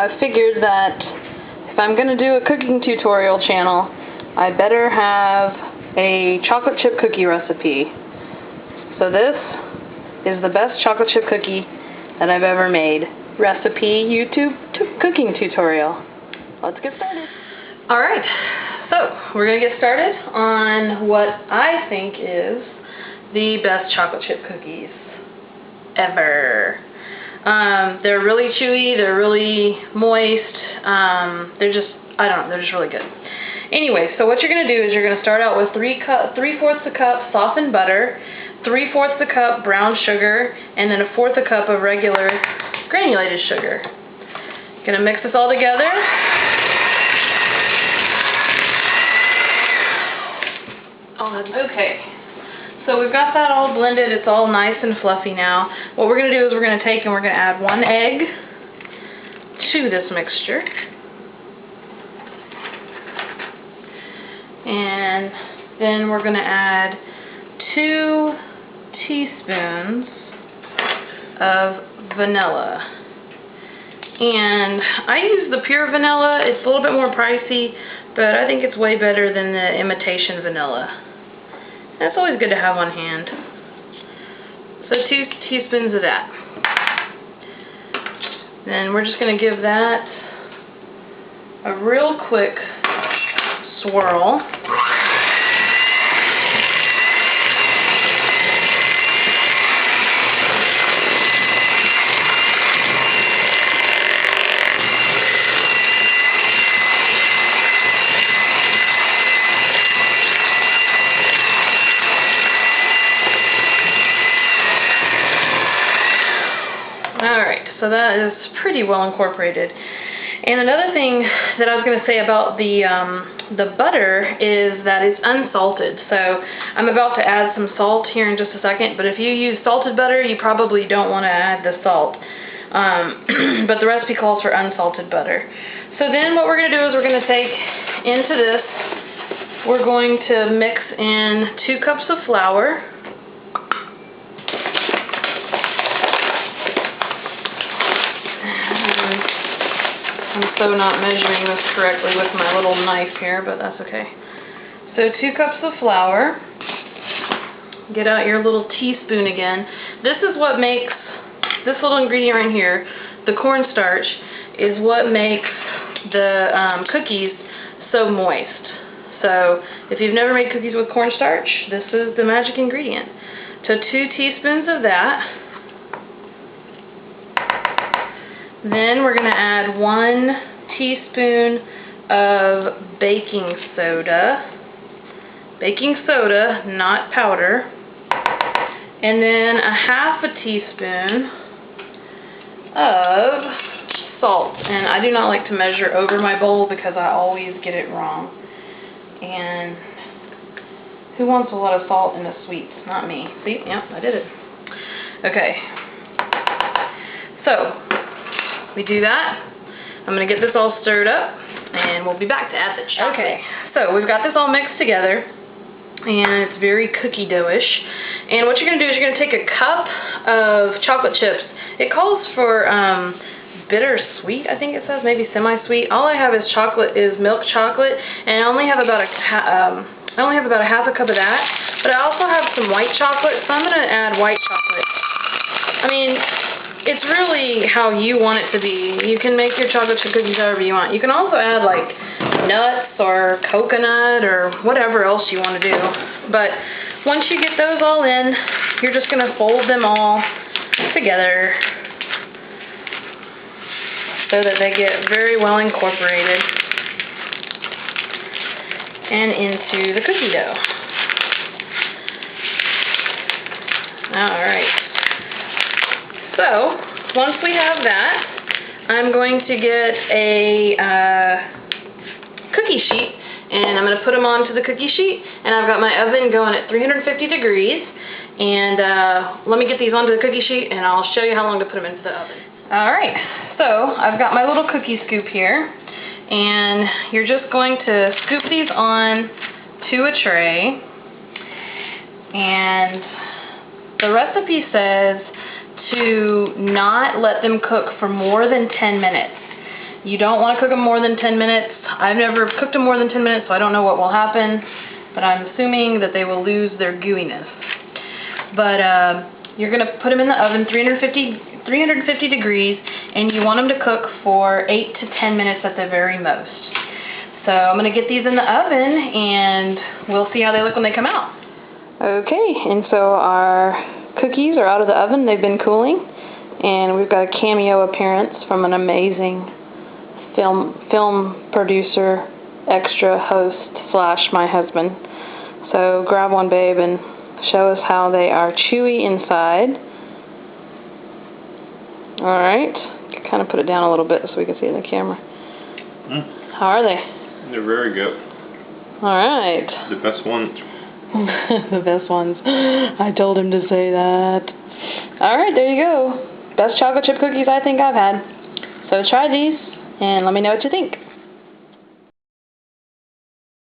I figured that if I'm going to do a cooking tutorial channel, I better have a chocolate chip cookie recipe. So this is the best chocolate chip cookie that I've ever made. Recipe YouTube cooking tutorial. Let's get started. Alright, so we're going to get started on what I think is the best chocolate chip cookies ever. They're really chewy, they're really moist, they're just, I don't know, they're just really good. Anyway, so what you're going to do is you're going to start out with 3/4 a cup softened butter, 3/4 a cup brown sugar, and then 1/4 a cup of regular granulated sugar. Going to mix this all together. Okay. So we've got that all blended, it's all nice and fluffy now. What we're going to do is we're going to take and we're going to add 1 egg to this mixture. And then we're going to add 2 teaspoons of vanilla. And I use the pure vanilla, it's a little bit more pricey, but I think it's way better than the imitation vanilla. That's always good to have on hand. So 2 teaspoons of that. Then we're just going to give that a real quick swirl. Alright, so that is pretty well incorporated. And another thing that I was going to say about the butter is that it's unsalted. So I'm about to add some salt here in just a second, but if you use salted butter, you probably don't want to add the salt. But the recipe calls for unsalted butter. So then what we're going to do is we're going to take into this, we're going to mix in 2 cups of flour. I'm so not measuring this correctly with my little knife here, but that's okay. So 2 cups of flour. Get out your little teaspoon again. This is what makes, this little ingredient right here, the cornstarch, is what makes the cookies so moist. So if you've never made cookies with cornstarch, this is the magic ingredient. So 2 teaspoons of that. Then we're going to add 1 teaspoon of baking soda. Baking soda, not powder. And then 1/2 teaspoon of salt. And I do not like to measure over my bowl because I always get it wrong. And who wants a lot of salt in a sweet? Not me. See? Yep, I did it. Okay. So we do that. I'm going to get this all stirred up and we'll be back to add the chocolate. Okay, so we've got this all mixed together and it's very cookie dough-ish. And what you're going to do is you're going to take a cup of chocolate chips. It calls for bittersweet, I think it says, maybe semi-sweet. All I have is chocolate, is milk chocolate, and I only have about a 1/2 cup of that. But I also have some white chocolate, so I'm going to add white chocolate. I mean, it's really how you want it to be. You can make your chocolate chip cookies however you want. You can also add like nuts or coconut or whatever else you want to do. But once you get those all in, you're just going to fold them all together so that they get very well incorporated and into the cookie dough. Alright. So, once we have that, I'm going to get a cookie sheet, and I'm going to put them onto the cookie sheet, and I've got my oven going at 350 degrees, and let me get these onto the cookie sheet, and I'll show you how long to put them into the oven. Alright, so I've got my little cookie scoop here, and you're just going to scoop these on to a tray, and the recipe says to not let them cook for more than 10 minutes. You don't want to cook them more than 10 minutes. I've never cooked them more than 10 minutes, so I don't know what will happen, but I'm assuming that they will lose their gooiness. But you're going to put them in the oven, 350 degrees, and you want them to cook for 8 to 10 minutes at the very most. So I'm going to get these in the oven, and we'll see how they look when they come out. Okay, and so our cookies are out of the oven. They've been cooling, and we've got a cameo appearance from an amazing film producer, extra host / my husband. So grab one, babe, and show us how they are chewy inside. Alright, kind of put it down a little bit so we can see it in the camera. How are they? They're very good. Alright. The best ones. The best ones. I told him to say that. Alright, there you go. Best chocolate chip cookies I think I've had. So try these and let me know what you think.